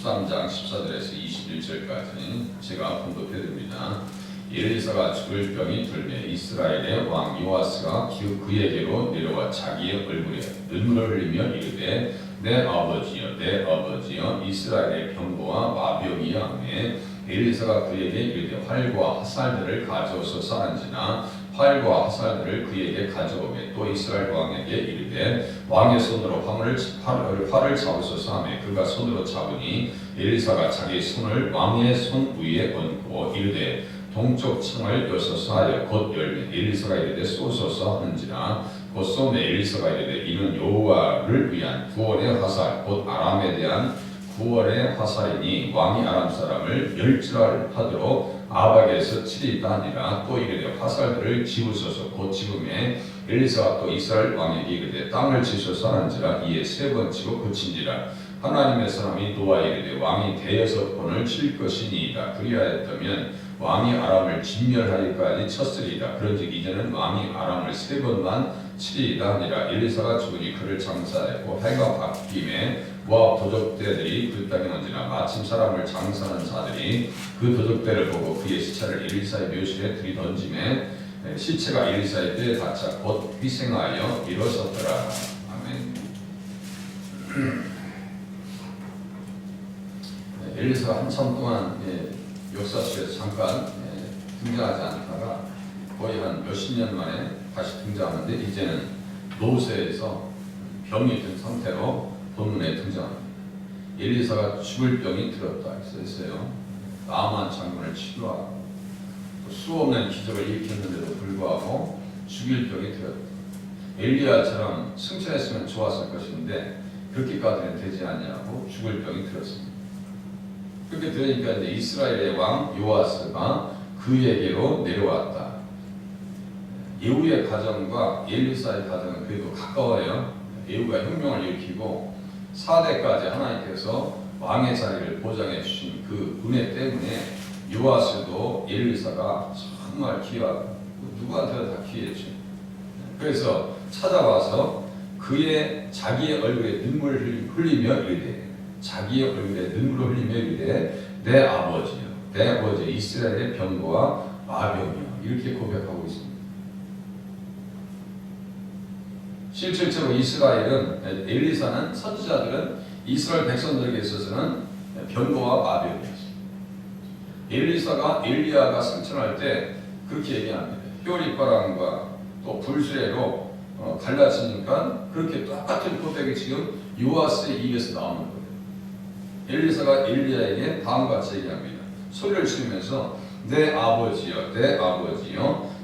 13장 14절에서 21절까지 제가 봉독해드립니다. 엘리사가 죽을 병이 들매 이스라엘의 왕 요아스가 그에게로 내려와 자기의 얼굴에 눈물을 흘리며 이르되 내 아버지여 내 아버지여 이스라엘의 병거와 마병이여 하매 엘리사가 그에게 이르되 활과 화살들을 가져오소서 하는지나 활과 화살들을 그에게 가져오매 또 이스라엘 왕에게 이르되 왕의 손으로 활을 잡으소서 하매 그가 손으로 잡으니 엘리사가 자기 손을 왕의 손 위에 얹고 이르되 동쪽 창을 여소서 하여 곧 열매 엘리사가 이르되 쏘소서 하는지라 곧 쏘매 엘리사가 이르되 이는 여호와를 위한 구원의 화살 곧 아람에 대한 구원의 화살이니 왕이 아람 사람을 멸절하도록 아박에서 치리이다 하니라. 또 이르되 화살들을 집으소서 곧 집음에 엘리사가 또 이스라엘 왕에게 이르되 땅을 치소서 하는지라. 이에 세 번 치고 그친지라. 하나님의 사람이 노아 이르되 왕이 대여섯 번을 칠 것이니이다. 그리하였다면 왕이 아람을 진멸하기까지 쳤으리이다. 그런즉 이제는 왕이 아람을 세 번만 치리이다 하니라. 엘리사가 죽으니 그를 장사하였고 해가 바뀜에 모압 도적대들이 그 땅에 얹으나 마침 사람을 장사하는 자들이 그 도적대를 보고 그의 시체를 엘리사의 묘실에 들이던지매 시체가 엘리사의 뼈에 닿자 곧 희생하여 일어섰더라. 아멘. 엘리사가 한참 동안 역사 속에서 잠깐 등장하지 않다가 거의 한 몇십 년 만에 다시 등장하는데 이제는 노새에서 병이 든 상태로 본문에 등장합니다. 엘리사가 죽을 병이 들었다 했어요. 나만 장군을 치료하고 수없는 기적을 일으켰는데도 불구하고 죽일 병이 들었다. 엘리야처럼 승천했으면 좋았을 것인데 그렇게까지는 되지 않냐고 죽을 병이 들었습니다. 그렇게 들으니까 이제 이스라엘의 왕 요아스가 그에게로 내려왔다. 예후의 가정과 엘리사의 가정은 그래도 가까워요. 예후가 혁명을 일으키고 4대까지 하나님께서 왕의 자리를 보장해 주신 그 은혜 때문에 요아스도 엘리사가 정말 귀하고 누구한테도 다 귀했죠. 그래서 찾아와서 그의 자기의 얼굴에 눈물을 흘리며 이르되 자기의 얼굴에 눈물을 흘리며 이르되 내 아버지여 이스라엘의 병거와 마병이여 이렇게 고백하고 있습니다. 실질적으로 이스라엘은 엘리사는 선지자들은 이스라엘 백성들에게 있어서는 병거와 마병이었습니다. 엘리사가 엘리야가 승천할 때 그렇게 얘기합니다. 효리바람과 또 불수레로 갈라지니까 그렇게 똑같은 고백이 지금 요아스의 입에서 나오는 거예요. 엘리사가 엘리야에게 다음같이 얘기합니다. 소리를 지르면서 내 아버지여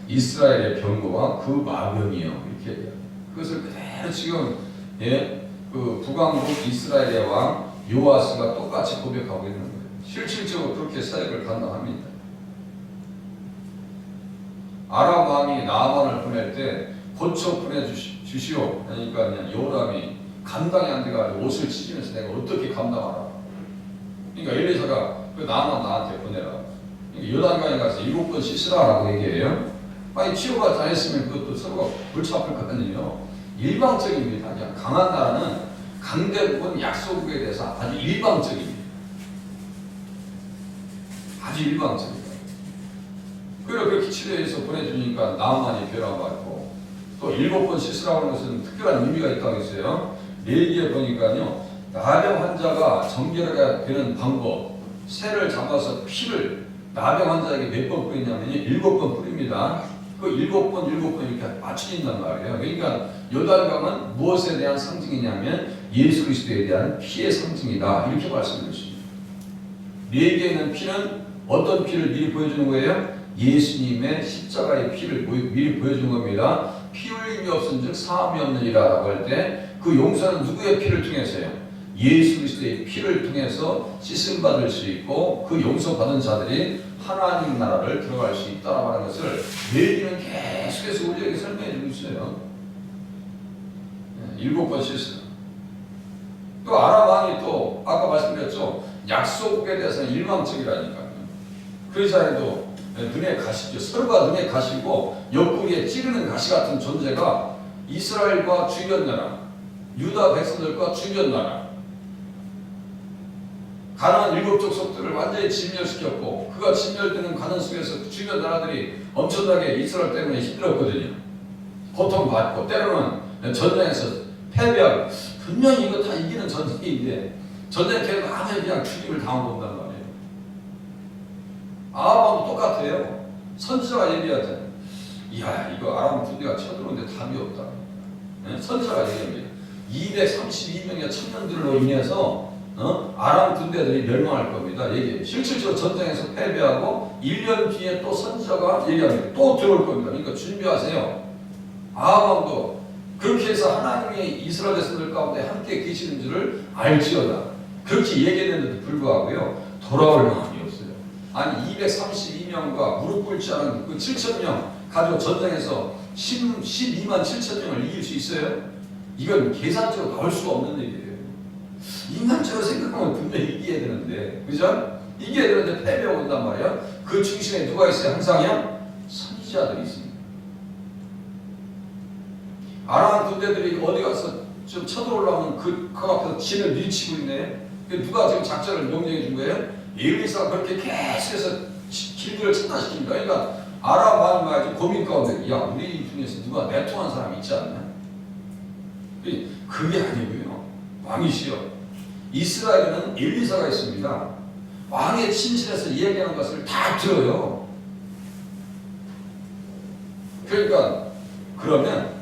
이스라엘의 병거와 그 마병이여 이렇게 얘기합니다. 그것을 그대로 지금 그 북왕국 이스라엘의 왕 요아스가 똑같이 고백하고 있는 거예요. 실질적으로 그렇게 사역을 감당합니다. 아람 왕이 나아만을 보낼 때 고쳐 보내주시오. 그러니까 그냥 요람이 감당이 안 돼가지고 옷을 찢으면서 내가 어떻게 감당하라. 그러니까 엘리사가 그 나아만 나한테 보내라. 그러니까 요단강에 가서 7번 씻으라라고 얘기해요. 아니 치료가 다 했으면 그것도 서로가 골치 아플 것 같거든요. 일방적입니다. 그냥 강한 나라는 강대국은 약소국에 대해서 아주 일방적입니다. 아주 일방적입니다. 그리고 그렇게 치료해서 보내주니까 나만이 변화받고 또 7번 씻으라고 하는 것은 특별한 의미가 있다고 했어요. 레위기에 보니까요. 나병 환자가 정결하게 되는 방법 새를 잡아서 피를 나병 환자에게 몇 번 뿌리냐면요. 7번 뿌립니다. 그 7번 이렇게 맞춰진단 말이에요. 그러니까 요단강은 무엇에 대한 상징이냐면 예수 그리스도에 대한 피의 상징이다. 이렇게 말씀드렸습니다. 레위기에는 피는 어떤 피를 미리 보여주는 거예요? 예수님의 십자가의 피를 미리 보여주는 겁니다. 피 흘림이 없은즉 사함이 없느니라라고 할 때 그 용서는 누구의 피를 통해서요? 예수 그리스도의 피를 통해서 씻음 받을 수 있고 그 용서 받은 자들이 하나님 나라를 들어갈 수 있다라고 하는 것을 레위기는 계속해서 우리에게 설명해 주고 있어요. 7번 씻으라. 또 아람 왕이 또 아까 말씀드렸죠. 약소국에 대해서는 일방적이라니까요. 그 자리도 눈에 가시죠. 서로가 눈에 가시고 옆구리에 찌르는 가시 같은 존재가 이스라엘과 주변 나라, 유다 백성들과 주변 나라 가나안 7 족속들을 완전히 진멸시켰고 그가 진멸되는 과정 속에서 주변 나라들이 엄청나게 이스라엘 때문에 힘들었거든요. 고통받고 때로는 전쟁에서 패배하고 분명히 이거 다 이기는 전쟁인데 전쟁 계속 아무리 그냥 죽임을 당한단 말이에요. 아합하고 똑같아요. 선지자가 얘기하잖아요. 이야 이거 아람 군대가 쳐들어오는데 답이 없다. 네? 선지자가 얘기합니다. 232명의 청년들로 인해서 아람 군대들이 멸망할 겁니다. 얘기해요. 실질적으로 전쟁에서 패배하고 1년 뒤에 또 선지자가 얘기합니다. 또 들어올 겁니다. 그러니까 준비하세요. 아합도 그렇게 해서 하나님이 이스라엘 백성들 가운데 함께 계시는 줄을 알지어다. 그렇게 얘기했는데도 불구하고요. 돌아올 마음이 없어요. 아니 232명과 무릎 꿇지 않은 그 7,000명 가지고 전쟁에서 12만 7,000명을 이길 수 있어요? 이건 계산적으로 나올 수가 없는 일이에요. 인간적으로 생각하면 분명히 이겨야 되는데, 그죠? 이겨야 되는데 패배가 온단 말이야. 그 중심에 누가 있어요? 항상요? 선지자들이 있습니다. 아람 군대들이 어디 가서 좀 쳐들어오려면 그 앞에서 진을 밀치고 있네. 누가 지금 작전을 명령해 준 거예요? 엘리사가 그렇게 계속해서 길들을 차단시킵니다. 그러니까 아람 왕이 고민 가운데, 야 우리 중에서 누가 내통한 사람이 있지 않나? 그게 아니고요. 왕이시여. 이스라엘에는 엘리사가 있습니다. 왕의 친실에서 얘기하는 것을 다 들어요. 그러니까 그러면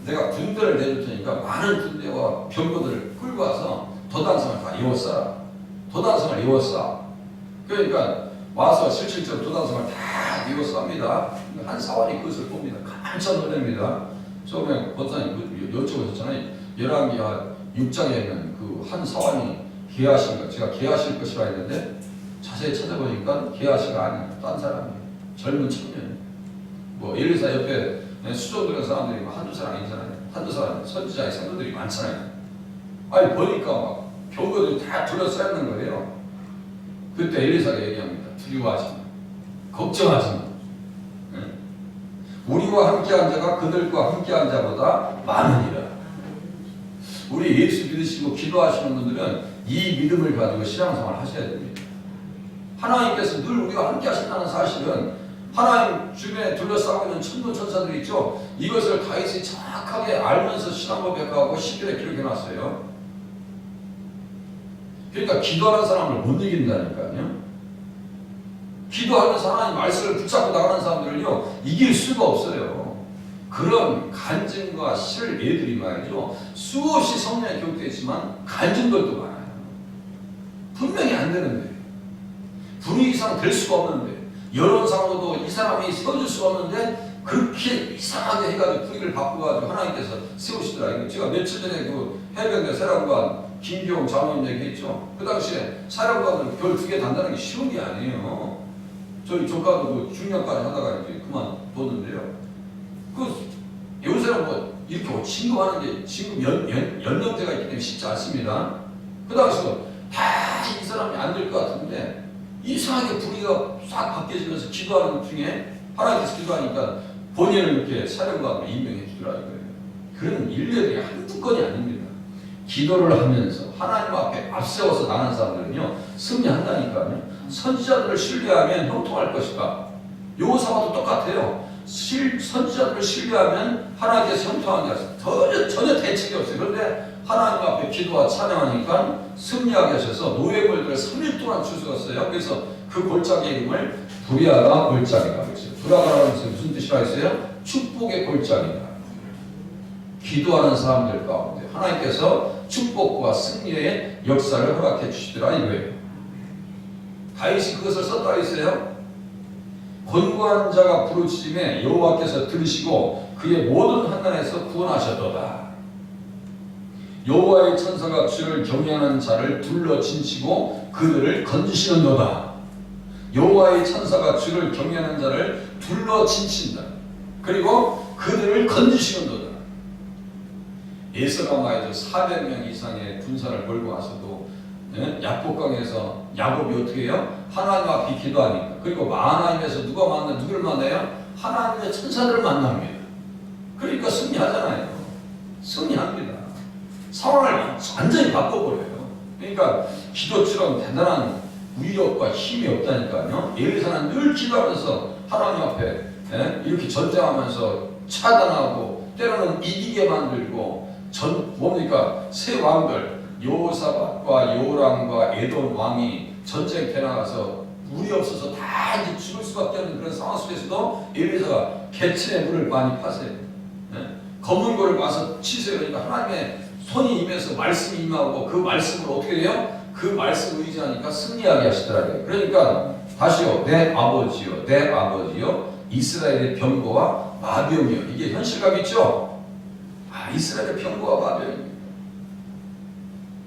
내가 군대를 내줄 테니까 많은 군대와 병거들을 끌고 와서 도단성을 다 이워싸라. 도단성을 이워싸. 그러니까 와서 실질적으로 도단성을 다 이워쌉니다. 한 사원이 그것을 봅니다. 깜짝 놀랍니다. 처음에 권사님 여쭤보셨잖아요. 열왕기하 6장에 있는 그 한 사원이 게하시인 것, 제가 게하실 것이라 했는데 자세히 찾아보니까 게하시가 아니에요. 딴 사람이에요. 젊은 청년. 뭐 엘리사 옆에 수종들의 사람들이 한두 사람 아니잖아요. 한두 사람 선지자의 성도들이 많잖아요. 아니 보니까 막 병거들이 다 둘러싸여 있는 거예요. 그때 엘리사가 얘기합니다. 두려워하지 마. 걱정하지 마. 우리와 함께한 자가 그들과 함께한 자보다 많으니라. 우리 예수 믿으시고 기도하시는 분들은 이 믿음을 가지고 신앙생활을 하셔야 됩니다. 하나님께서 늘 우리와 함께 하신다는 사실은 하나님 주변에 둘러싸고 있는 천군 천사들이 있죠. 이것을 다윗이 정확하게 알면서 신앙고백하고 시편에 기록해놨어요. 그러니까 기도하는 사람을 못 이긴다니까요. 기도하면서 하나님 말씀을 붙잡고 나가는 사람들은요 이길 수가 없어요. 그런 간증과 실 애들이 말이죠 수없이 성령에 교육되어 있지만 간증들도 많아요. 분명히 안 되는데 분위기상 될 수가 없는데 여론상으로도 이 사람이 세워줄 수가 없는데 그렇게 이상하게 해가지고 분위기를 바꾸어가지고 하나님께서 세우시더라. 제가 며칠 전에 그 해병대 사령관 김기용 장로님 얘기했죠. 그 당시에 사령관은 별 2개 단다는 게 쉬운 게 아니에요. 저희 조카도 그 중년까지 하다가 이제 그만뒀는데요. 요새는 뭐 이렇게 진급하는 게 진급 연령대가 있기 때문에 쉽지 않습니다. 그 당시도 다 이 사람이 안 될 것 같은데 이상하게 분위기가 싹 바뀌어지면서 기도하는 중에 하나님께서 기도하니까 본인을 이렇게 사령관으로 임명해 주더라 이거예요. 그런 일들이 한두 건이 아닙니다. 기도를 하면서 하나님 앞에 앞세워서 나가는 사람들은요 승리한다니까요. 선지자들을 신뢰하면 형통할 것이다. 요사와도 똑같아요. 선지자들을 신뢰하면 하나님께서 형통하는 게 전혀 대책이 없어요. 그런데 하나님 앞에 기도와 찬양하니까 승리하게 하셔서 노예벌들을 3일 동안 추수했어요. 그래서 그 골짜기 이름을 부랴가 골짜기라고 했어요. 부랴가라는 것은 무슨 뜻이라 했어요? 축복의 골짜기다. 기도하는 사람들 가운데 하나님께서 축복과 승리의 역사를 허락해 주시더라 이거예요. 다윗이 그것을 썼다 했어요. 권고한 자가 부르짖음에 여호와께서 들으시고 그의 모든 환난에서 구원하셨도다. 여호와의 천사가 주를 경외하는 자를 둘러 진치고 그들을 건지시는도다. 여호와의 천사가 주를 경외하는 자를 둘러 진친다. 그리고 그들을 건지시는도다. 에스라마에서 400명 이상의 군사를 몰고 와서도 야복강에서 야곱이 어떻게 해요? 하나님 앞에 기도하니까. 그리고 마하나임에서 누구를 만나요? 하나님의 천사들을 만납니다. 그러니까 승리하잖아요. 승리합니다. 상황을 완전히 바꿔버려요. 그러니까 기도처럼 대단한 위력과 힘이 없다니까요. 엘리사는 늘 기도하면서 하나님 앞에 이렇게 전쟁하면서 차단하고 때로는 이기게 만들고 뭡니까? 세 왕들 여호사밧과 요람과 에돔 왕이 전쟁터에 나가서 물이 없어서 다 이제 죽을 수밖에 없는 그런 상황 속에서도 엘리사가 개천의 물을 많이 파세요. 검은 고를 와서 치세요. 그러니까 하나님의 손이 임해서 말씀이 임하고 그 말씀을 어떻게 해요? 그 말씀을 의지하니까 승리하게 하시더라고요. 그러니까 다시요. 내 아버지요 이스라엘의 병거와 마병이요. 이게 현실감 있죠? 이스라엘의 병거와 마병입니다.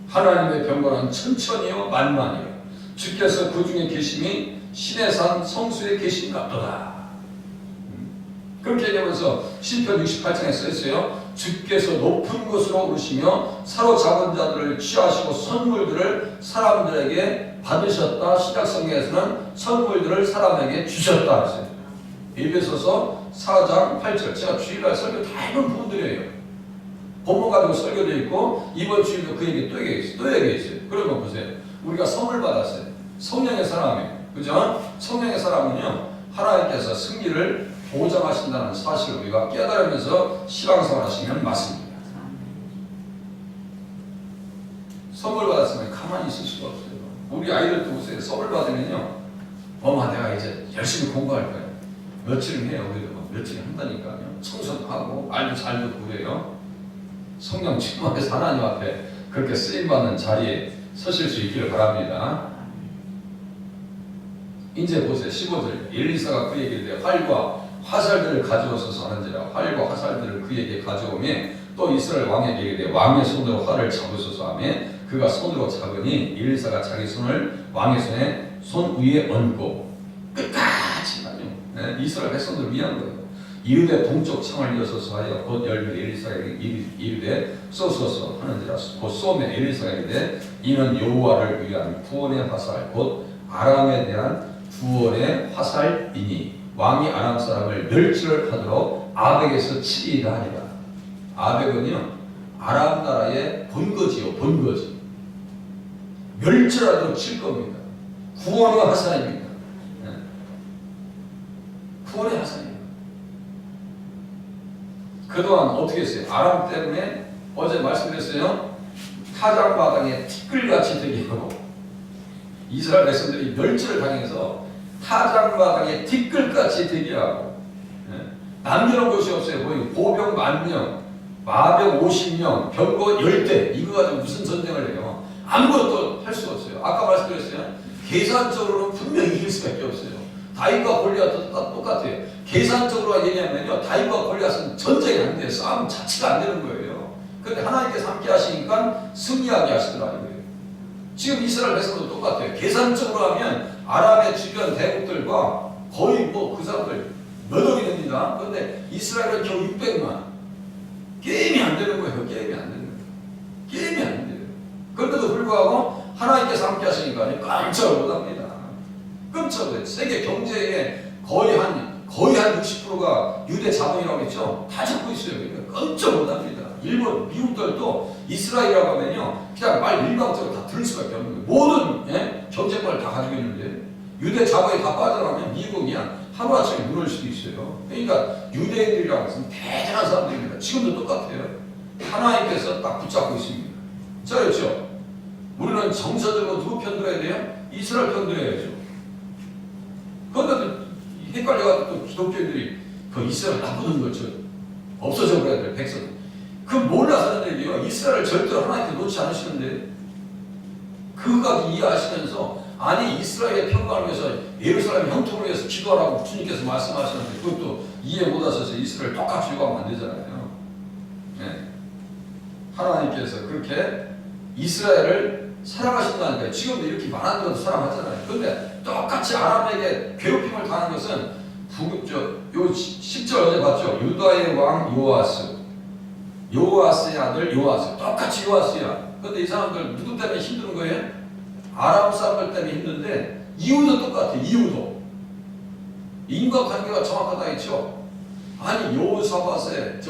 하나님의 병거는 천천히요 만만이요. 주께서 그 중에 계심이 신의 산 성수에 계신 같도다. 그렇게 얘기하면서 시편 68장에 써있어요. 주께서 높은 곳으로 오르시며 사로잡은 자들을 취하시고 선물들을 사람들에게 받으셨다. 신약성경에서는 선물들을 사람에게 주셨다 했어요. 에베소서 4장 8절. 제가 주일날 설교 다 해본 부분들이에요. 본문 가지고 설교도 있고 이번 주일도 그 얘기 또 얘기했어요. 그러면 보세요. 우리가 선물 받았어요. 성령의 사람이에요. 그죠? 성령의 사람은요 하나님께서 승리를 보장하신다는 사실을 우리가 깨달으면서 신앙생활 하시면 맞습니다. 선물 받았으면 가만히 있을 수가 없어요. 우리 아이들도 보세요. 선물 받으면요 엄마 내가 이제 열심히 공부할 거야. 며칠은 해요. 우리도 며칠 한다니까요. 청소도 하고 말도 잘 듣고 그래요. 성령 충만해서 하나님 앞에 그렇게 쓰임받는 자리에 서실 수 있기를 바랍니다. 이제 보세요. 15절 엘리사가 그에게 대해 활과 화살들을 가져오소서 하는지라. 활과 화살들을 그에게 가져오매 또 이스라엘 왕에게 대해 왕의 손으로 활을 잡으소서 하매 그가 손으로 잡으니 엘리사가 자기 손을 왕의 손 위에 얹고 끝까지 이스라엘 백성들을 위한 거예요. 이르되 동쪽 창을 여소서 하여 곧 열매 엘리사에게 이르되 쏘소서 하는지라. 곧 쏘매 엘리사가 이르되 이는 여호와를 위한 구원의 화살 곧 아람에 대한 구원의 화살이니 왕이 아람 사람을 멸절을 하도록 아벡에서 치리라 하니라. 아벡은요 아람 나라의 본거지요. 본거지. 멸절하도록 칠 겁니다. 구원의 화살입니다. 구원의 화살입니다. 그동안 어떻게 했어요? 아람 때문에 어제 말씀드렸어요. 타작마당에 티끌같이 되게 하고 이스라엘 백성들이 멸절을 당해서 타작마당에 티끌같이 되게 하고 남겨놓은 것이 없어요. 거의 보병 10,000명, 마병 50명, 병거 10대 이거 가지고 무슨 전쟁을 해요? 아무것도 할 수가 없어요. 아까 말씀드렸어요. 계산적으로는 분명히 이길 수밖에 없어요. 다윗과 골리앗도 똑같아요. 계산적으로 얘기하면요, 다윗과 골리앗은 전쟁이 안 돼요. 싸움 자체가 안 되는 거예요. 그런데 하나님께서 함께 하시니까 승리하게 하시더라고요. 지금 이스라엘 백성도 똑같아요. 계산적으로 하면 아람의 주변 대국들과 거의 그 사람들 몇 억이 됩니다. 그런데 이스라엘은 겨우 600만. 게임이 안 되는 거예요. 게임이 안 되는 거예요. 게임이 안 돼요. 그런데도 불구하고 하나님께서 함께 하시니까 깜짝을 못합니다. 깜짝을. 세계 경제의 거의 한 60%가 유대 자본이라고 했죠. 다 잡고 있어요. 그러니까 깜짝 못합니다. 일본, 미국들도 이스라엘이라고 하면요, 그냥 말 일방적으로 다 들을 수밖에 없는 거예요. 모든 경제권을 다 가지고 있는데 유대 자본이 다 빠져나가면 미국이 하루아침에 무너질 수도 있어요. 그러니까 유대인들이라고 해서 대단한 사람들입니다. 지금도 똑같아요. 하나님께서 딱 붙잡고 있습니다. 자, 그렇죠? 우리는 정서적으로 누구 편 들어야 돼요? 이스라엘 편 들어야죠. 그런데 헷갈려가지고 또 기독교인들이 그 이스라엘 나쁘는 거죠. 없어져 버려야 될 백성. 그 몰라서 하는 얘기예요. 이스라엘을 절대로 하나님께 놓지 않으시는데 그거까지 이해하시면서 아니 이스라엘의 평강을 위해서 예루살렘 형통을 위해서 기도하라고 주님께서 말씀하셨는데 그것도 이해 못하셔서 이스라엘 똑같이 요구하면 안 되잖아요. 네. 하나님께서 그렇게 이스라엘을 사랑하신다니까요. 지금도 이렇게 말하는 것도 사랑하잖아요. 그런데 똑같이 아람에게 괴롭힘을 당하는 것은 요 10절 어제 봤죠? 유다의 왕 요아스의 아들 요아스. 똑같이 요아스야. 그런데 이 사람들 누구 때문에 힘든 거예요? 아람 사람들 때문에 힘든데 이유도 똑같아. 이유도 인과관계가 정확하다 했죠. 아니 여호사밧의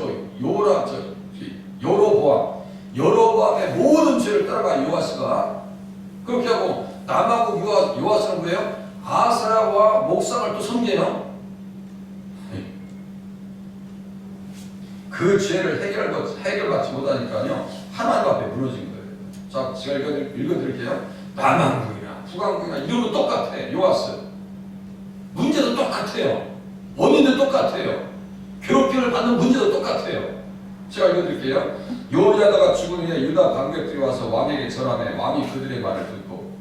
여로보암의 모든 죄를 따라가 요아스가 남하고 요아스는 뭐예요? 아사랴와 목상을 또 섬겨요. 그 죄를 해결받지 못하니까요, 하나님 앞에 무너진 거예요. 자, 제가 읽어드릴게요. 남왕국이나 북왕국이나 이름은 똑같아. 요아스 문제도 똑같아요. 원인도 똑같아요. 괴롭힘을 받는 문제도 똑같아요. 제가 읽어드릴게요. 요리하다가 죽은 후에 유다 방백들이 와서 왕에게 절하매 왕이 그들의 말을 듣고,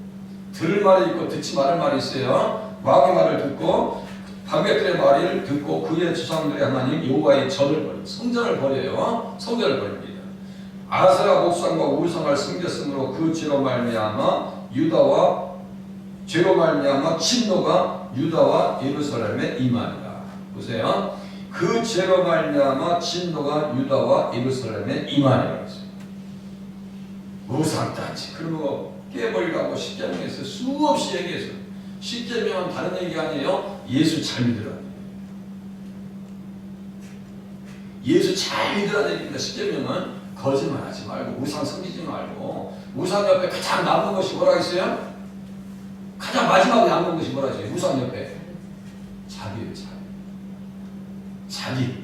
들을 말이 있고 듣지 말을 말이 있어요. 왕의 말을 듣고 방백들의 말을 듣고 그의 조상들의 하나님 여호와의 전을 버려, 성전을 버려요. 성전을 버립니다. 아사랴 목상과 우상을 섬겼으므로 그 죄로 말미암아 진노가 유다와 예루살렘에 임하니라. 보세요. 그 죄로 말미암아 진노가 유다와 예루살렘에 임하니라. 우상단지 그런 거 깨버리라고 십계명에서 수없이 얘기해서, 십계명은 다른 얘기 아니에요. 예수 잘 믿으라. 예수 잘 믿으라는 얘기입니다. 십계명은 거짓말하지 말고 우상 섬기지 말고. 우상 옆에 가장 남은 것이 뭐라 했어요? 가장 마지막에 남는 것이 뭐라 했어요? 우상 옆에 자기예요. 자기.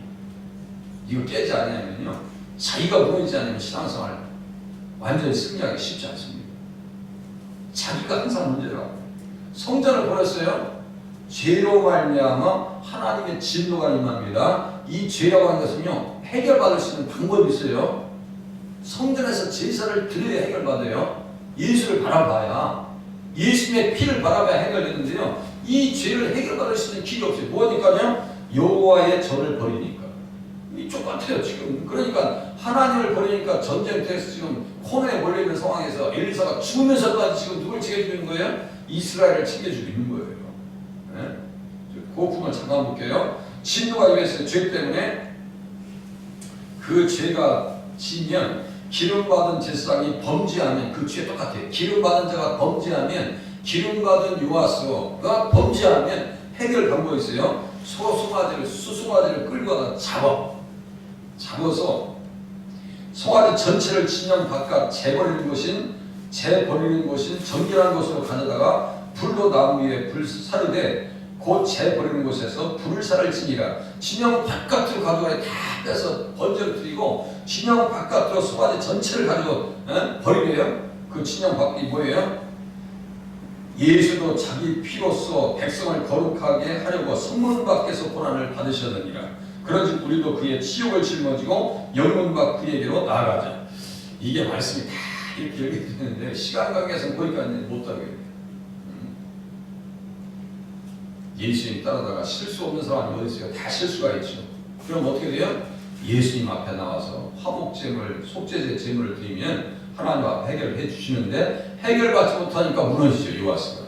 이거 깨지 않으면요, 자기가 보이지 않으면 신앙생활 완전히 승리하기 쉽지 않습니다. 자기가 항상 문제라고. 성전을 버렸어요. 죄로 말미암아 하나님의 진노가 임합니다. 이 죄라고 하는 것은요, 해결받을 수 있는 방법이 있어요. 성전에서 제사를 드려야 해결받아요. 예수를 바라봐야, 예수님의 피를 바라봐야 해결되는데요, 이 죄를 해결받을 수 있는 길이 없어요. 뭐니까요? 여호와의 전을 버리니까. 이 똑같아요 지금. 그러니까 하나님을 버리니까 전쟁터에서 지금 코너에 몰려있는 상황에서 엘리사가 죽으면서까지 지금 누굴 챙겨주고 있는 거예요? 이스라엘을 챙겨주고 있는 거예요. 네? 그 부분을 잠깐 볼게요. 진노가 임했어요. 죄 때문에. 그 죄가 지면 기름받은 제사장이 범죄하면 그 죄 똑같아요. 기름받은 자가 범죄하면, 기름받은 요아스가 범죄하면 해결 방법이 있어요. 수송아지를 끌고 가다 잡아서 송아지 전체를 진영 바깥 재버리는 곳인 정결한 곳으로 가져다가 불로 나무 위에 불 사르되 곧 재버리는 곳에서 불사를 지니라. 진영 바깥으로 가져가 다 빼서 번제를 드리고 진영 바깥으로 송아지 전체를 가지고 버리래요. 그 진영 밖이 뭐예요? 예수도 자기 피로써 백성을 거룩하게 하려고 성문 밖에서 고난을 받으셨느니라. 그런즉 우리도 그의 치욕을 짊어지고 영문 밖 그에게로 나아가자. 이게 말씀이 다 이렇게 얘기되는데 시간 관계에서 보니까 못하게. 예수님 따라다가 실수 없는 사람이 어디 있어요? 다 실수가 있죠. 그럼 어떻게 돼요? 예수님 앞에 나와서 화목제물, 속죄제 제물을 드리면 하나님 앞에 해결해 주시는데, 해결받지 못하니까 무너지죠. 요아스가.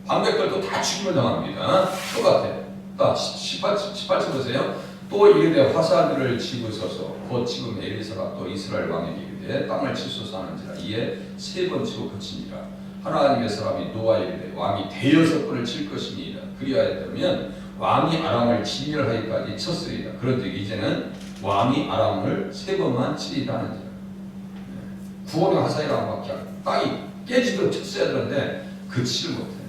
방백들도 다 죽임을 당합니다. 똑같아요. 18절 보세요. 또 이르되 화살들을 지고 서서 곧 지금 엘리사가 또 이스라엘 왕에게 이르되 땅을 치소서 하는지라. 이에 3번 치고 그치니라. 하나님의 사람이 노아에 이르되 왕이 대여섯 번을 칠 것이니라. 그리하였다면 왕이 아람을 진멸하기까지 쳤으리라. 그런즉 이제는 왕이 아람을 3번만 치리라 하는지라. 구원의 화살이라고 막 땅이 깨지도록 쳤어야 되는데 그치를 못해요.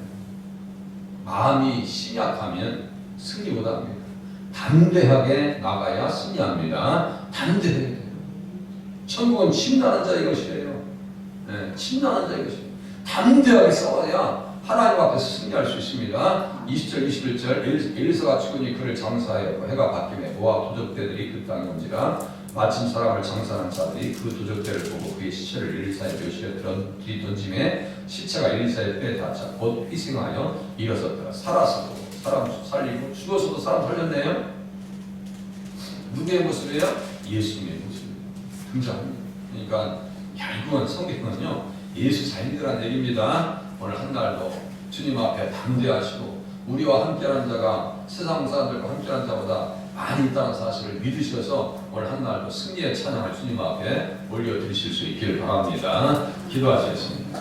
마음이 심약하면 승리 못합니다. 담대하게 나가야 승리합니다. 담대해야 돼요. 천국은 침나는 자의 것이에요. 네, 침나는 자의 것이에요. 담대하게 싸워야 하나님 앞에서 승리할 수 있습니다. 20절 21절 엘리사가 죽으니 그를 장사하였고 해가 바뀌매 모압 도적대들이 그 땅에 온지라. 마침 사람을 장사하는 자들이 그 도적대를 보고 그의 시체를 엘리사의 묘실에 들이던짐에 시체가 엘리사의 뼈에 닿자 곧 희생하여 일어섰더라. 살아서도 사람 살리고 죽어서도 사람 살렸네요. 누구의 모습이에요? 예수님의 모습입니다. 등장합니다. 그러니까 결국은 성경은요, 예수 잘 믿으라는 얘기입니다. 오늘 한 날도 주님 앞에 담대하시고 우리와 함께하는 자가 세상 사람들과 함께하는 자보다 많이 있다는 사실을 믿으셔서 오늘 한 날도 승리의 찬양을 주님 앞에 올려드리실 수 있기를 바랍니다. 기도하시겠습니다.